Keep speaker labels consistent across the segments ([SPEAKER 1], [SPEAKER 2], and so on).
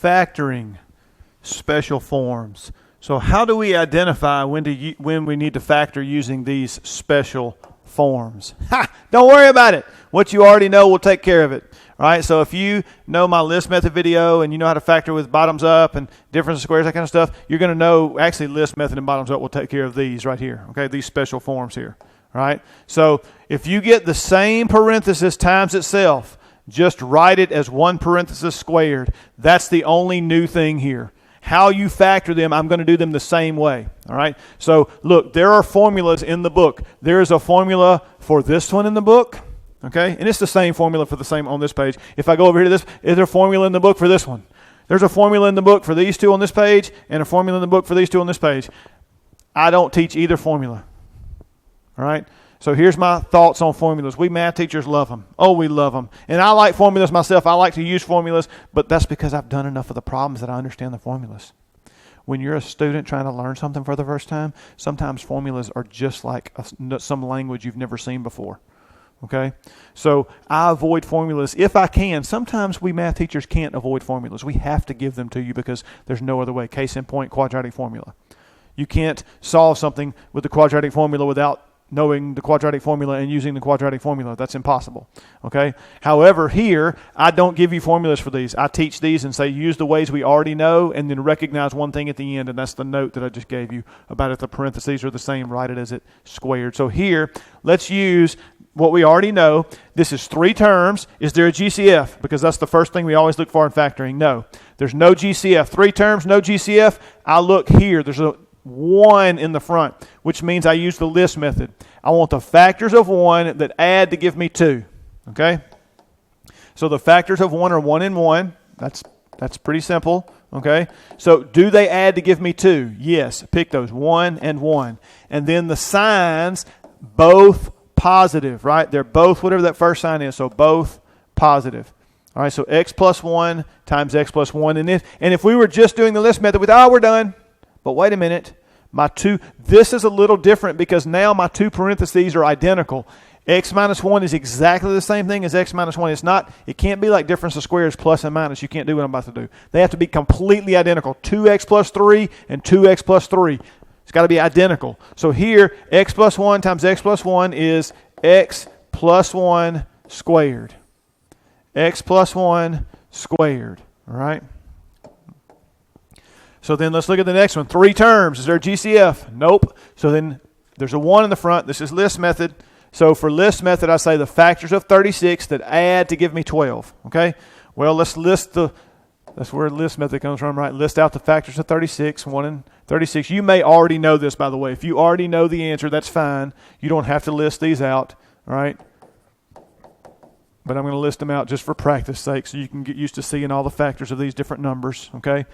[SPEAKER 1] Factoring. Special forms. So how do we identify when we need to factor using these special forms? Don't worry about it. What you already know will take care of it. All right, so if you know my list method video and you know how to factor with bottoms up and difference of squares, that kind of stuff, you're going to know actually list method and bottoms up will take care of these right here, okay, these special forms here. All right, so if you get the same parenthesis times itself, just write it as one parenthesis squared. That's the only new thing here. How you factor them, I'm going to do them the same way. All right, so look, there are formulas in the book. There is a formula for this one in the book. Okay, and it's the same formula for the same on this page. If I go over here to this, is there a formula in the book for this one? There's a formula in the book for these two on this page and a formula in the book for these two on this page. I don't teach either formula. All right, so here's my thoughts on formulas. We math teachers love them. Oh, we love them. And I like formulas myself. I like to use formulas, but that's because I've done enough of the problems that I understand the formulas. When you're a student trying to learn something for the first time, sometimes formulas are just like some language you've never seen before. Okay, so I avoid formulas if I can. Sometimes we math teachers can't avoid formulas. We have to give them to you because there's no other way. Case in point, quadratic formula. You can't solve something with the quadratic formula without knowing the quadratic formula and using the quadratic formula. That's impossible. Okay. However, here, I don't give you formulas for these. I teach these and say use the ways we already know and then recognize one thing at the end, and that's the note that I just gave you about if the parentheses are the same, write it as it squared. So here, let's use what we already know. This is 3 terms. Is there a GCF? Because that's the first thing we always look for in factoring. No. There's no GCF. 3 terms, no GCF. I look here. There's a 1 in the front, which means I use the list method. I want the factors of 1 that add to give me 2. Okay? So the factors of 1 are 1 and 1. That's pretty simple. Okay? So do they add to give me 2? Yes. Pick those, 1 and 1. And then the signs, both positive, right? They're both whatever that first sign is, so both positive. All right, so x plus 1 times x plus 1. And if we were just doing the list method, we're done. But wait a minute. This is a little different because now my 2 parentheses are identical. X minus 1 is exactly the same thing as x minus 1. It can't be like difference of squares plus and minus. You can't do what I'm about to do. They have to be completely identical. 2x plus 3 and 2x plus 3. It's got to be identical. So here, x plus 1 times x plus 1 is x plus 1 squared. X plus 1 squared. All right? So then let's look at the next one. 3 terms. Is there a GCF? Nope. So then there's a 1 in the front. This is list method. So for list method, I say the factors of 36 that add to give me 12. Okay? Well, let's list that's where list method comes from, right? List out the factors of 36, 1 and 36. You may already know this, by the way. If you already know the answer, that's fine. You don't have to list these out, all right? But I'm going to list them out just for practice sake so you can get used to seeing all the factors of these different numbers, okay?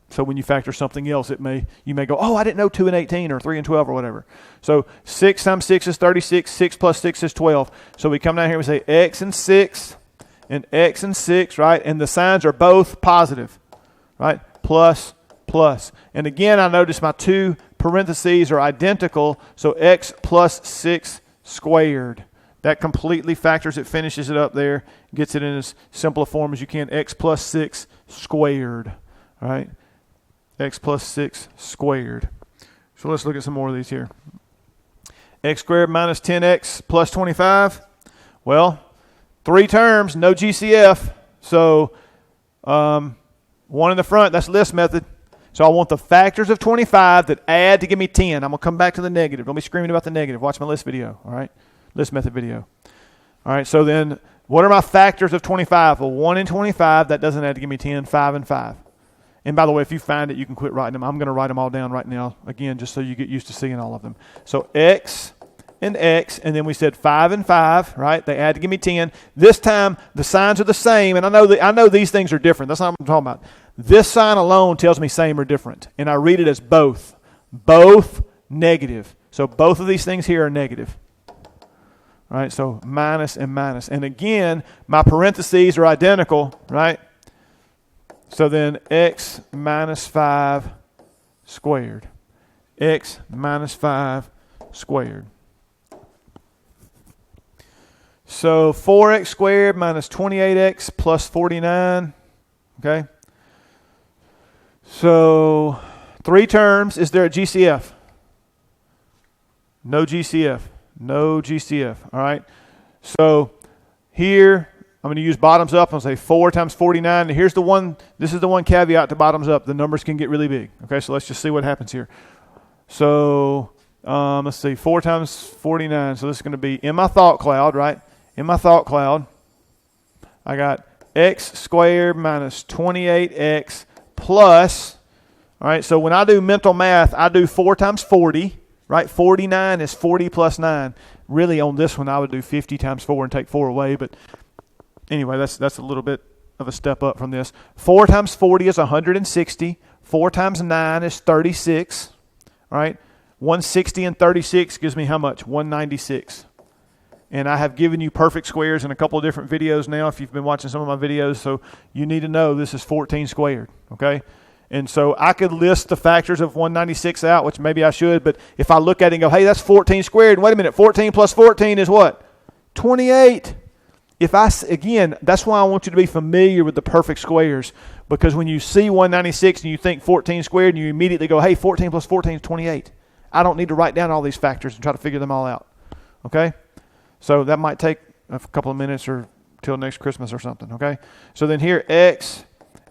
[SPEAKER 1] So when you factor something else, you may go, oh, I didn't know 2 and 18 or 3 and 12 or whatever. So 6 times 6 is 36. 6 plus 6 is 12. So we come down here and we say x and 6 and x and 6, right? And the signs are both positive, right? Plus, plus. And again, I notice my 2 parentheses are identical, so x plus 6 squared. That completely factors it, finishes it up there, gets it in as simple a form as you can. X plus 6 squared, all right? X plus 6 squared. So let's look at some more of these here. X squared minus 10x plus 25. Well, 3 terms, no GCF. So 1 in the front, that's list method. So I want the factors of 25 that add to give me 10. I'm going to come back to the negative. Don't be screaming about the negative. Watch my list video, all right? List method video. All right, so then what are my factors of 25? Well, 1 and 25, that doesn't add to give me 10, 5 and 5. And by the way, if you find it, you can quit writing them. I'm going to write them all down right now, again, just so you get used to seeing all of them. So x and x, and then we said 5 and 5, right? They add to give me 10. This time, the signs are the same, and I know these things are different. That's not what I'm talking about. This sign alone tells me same or different, and I read it as both. Both negative. So both of these things here are negative. All right, so minus and minus. And again, my parentheses are identical, right? So then x minus 5 squared. X minus 5 squared. So 4x squared minus 28x plus 49. Okay. So 3 terms. Is there a GCF? No GCF. No GCF. All right. So here I'm going to use bottoms up. I'm going to say 4 times 49. And here's the one. This is the one caveat to bottoms up. The numbers can get really big. Okay. So let's just see what happens here. So let's see. 4 times 49. So this is going to be in my thought cloud, right? In my thought cloud, I got x squared minus 28x plus. All right. So when I do mental math, I do 4 times 40. Right, 49 is 40 plus 9. Really, on this one, I would do 50 times 4 and take 4 away. But anyway, that's a little bit of a step up from this. 4 times 40 is 160. 4 times 9 is 36. All right, 160 and 36 gives me how much? 196. And I have given you perfect squares in a couple of different videos now if you've been watching some of my videos. So you need to know this is 14 squared, okay? And so I could list the factors of 196 out, which maybe I should, but if I look at it and go, hey, that's 14 squared, wait a minute, 14 plus 14 is what? 28. Again, that's why I want you to be familiar with the perfect squares, because when you see 196 and you think 14 squared and you immediately go, hey, 14 plus 14 is 28. I don't need to write down all these factors and try to figure them all out, okay? So that might take a couple of minutes or till next Christmas or something, okay? So then here, x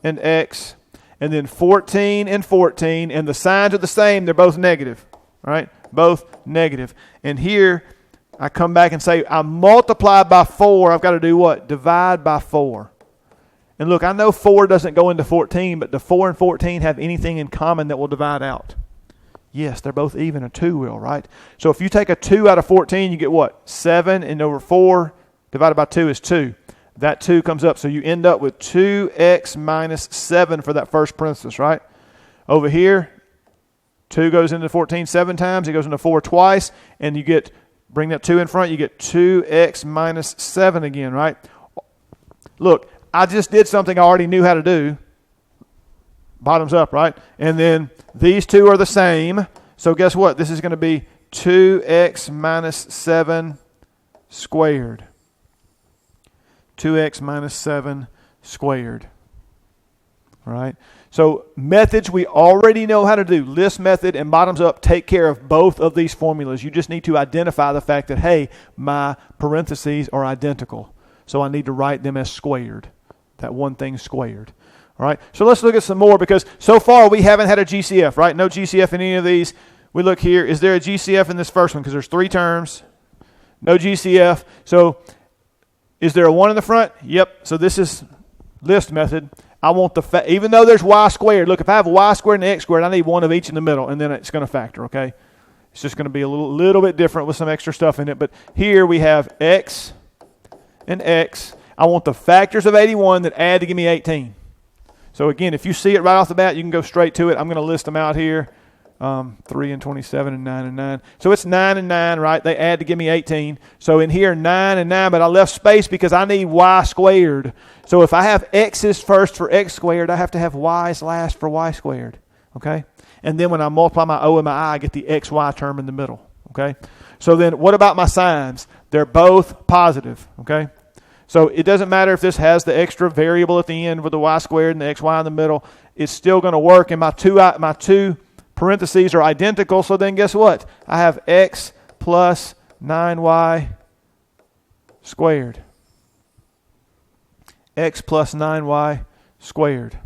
[SPEAKER 1] and x, and then 14 and 14, and the signs are the same. They're both negative, all right? Both negative. And here, I come back and say, I multiply by 4. I've got to do what? Divide by 4. And look, I know 4 doesn't go into 14, but do 4 and 14 have anything in common that will divide out? Yes, they're both even. A 2 will, right? So if you take a 2 out of 14, you get what? 7, and over 4 divided by 2 is 2. That 2 comes up, so you end up with 2x minus 7 for that first parenthesis, right? Over here, 2 goes into 14 7 times. It goes into 4 twice, and you get, bring that 2 in front, you get 2x minus 7 again, right? Look, I just did something I already knew how to do. Bottoms up, right? And then these two are the same. So guess what? This is going to be 2x minus 7 squared. 2x minus 7 squared. All right? So methods we already know how to do. List method and bottoms up take care of both of these formulas. You just need to identify the fact that, hey, my parentheses are identical. So I need to write them as squared. That one thing squared. All right? So let's look at some more, because so far we haven't had a GCF, right? No GCF in any of these. We look here. Is there a GCF in this first one? Because there's 3 terms. No GCF. So is there a 1 in the front? Yep. So this is list method. I want even though there's y squared. Look, if I have y squared and x squared, I need one of each in the middle, and then it's going to factor, okay? It's just going to be a little bit different with some extra stuff in it. But here we have x and x. I want the factors of 81 that add to give me 18. So again, if you see it right off the bat, you can go straight to it. I'm going to list them out here. 3 and 27 and 9 and 9. So it's 9 and 9, right? They add to give me 18. So in here, 9 and 9, but I left space because I need y squared. So if I have x's first for x squared, I have to have y's last for y squared, okay? And then when I multiply my o and my I get the xy term in the middle, okay? So then what about my signs? They're both positive, okay? So it doesn't matter if this has the extra variable at the end with the y squared and the xy in the middle. It's still going to work, and my two parentheses are identical, so then guess what? I have x plus 9y squared. X plus 9y squared.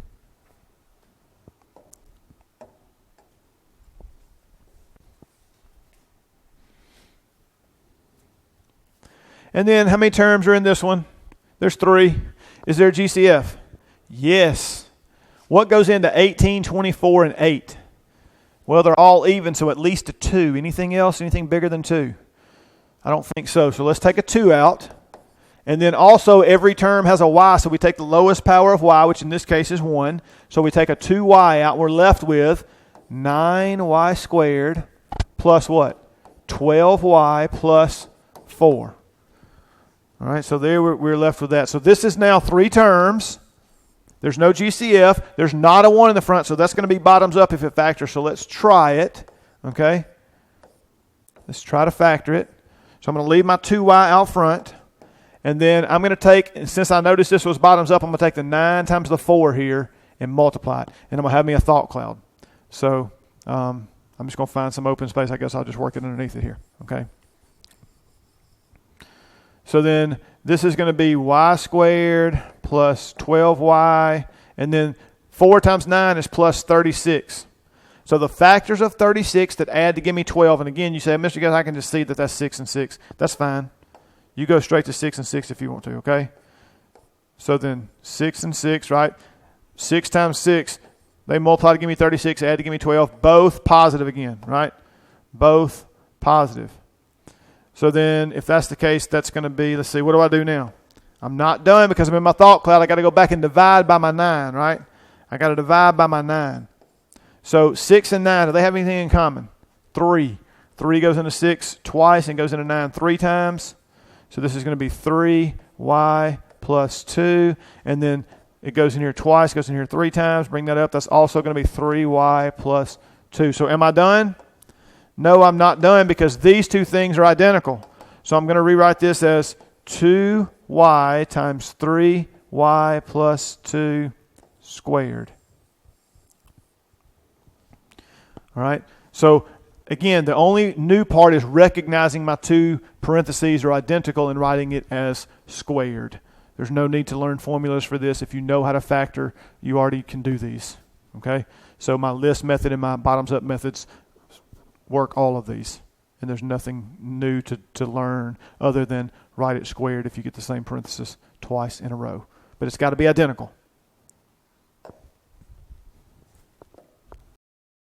[SPEAKER 1] And then how many terms are in this one? There's 3. Is there a GCF? Yes. What goes into 18, 24, and 8? Well, they're all even, so at least a 2. Anything else? Anything bigger than 2? I don't think so. So let's take a 2 out. And then also every term has a y, so we take the lowest power of y, which in this case is 1. So we take a 2y out. We're left with 9y squared plus what? 12y plus 4. All right, so there we're left with that. So this is now 3 terms. There's no GCF. There's not a 1 in the front, so that's going to be bottoms up if it factors. So let's try it, okay? Let's try to factor it. So I'm going to leave my 2y out front. And then I'm going to take, and since I noticed this was bottoms up, I'm going to take the 9 times the 4 here and multiply it. And I'm going to have me a thought cloud. So I'm just going to find some open space. I guess I'll just work it underneath it here. Okay. So then this is going to be y squared plus 12y. And then 4 times 9 is plus 36. So the factors of 36 that add to give me 12. And again, you say, Mr. Guys, I can just see that that's 6 and 6. That's fine. You go straight to 6 and 6 if you want to, okay? So then 6 and 6, right? 6 times 6, they multiply to give me 36, add to give me 12. Both positive again, right? Both positive. So then if that's the case, that's going to be, let's see, what do I do now? I'm not done because I'm in my thought cloud. I got to go back and divide by my 9, right? I got to divide by my 9. So 6 and 9, do they have anything in common? 3. 3 goes into 6 twice and goes into 9 3 times. So this is going to be 3y plus 2. And then it goes in here twice, goes in here 3 times. Bring that up. That's also going to be 3y plus 2. So am I done? No, I'm not done because these two things are identical. So I'm going to rewrite this as 2y times 3y plus 2 squared. All right. So again, the only new part is recognizing my two parentheses are identical and writing it as squared. There's no need to learn formulas for this. If you know how to factor, you already can do these. Okay. So my list method and my bottoms up methods work all of these. And there's nothing new to learn other than write it squared if you get the same parenthesis twice in a row. But it's got to be identical.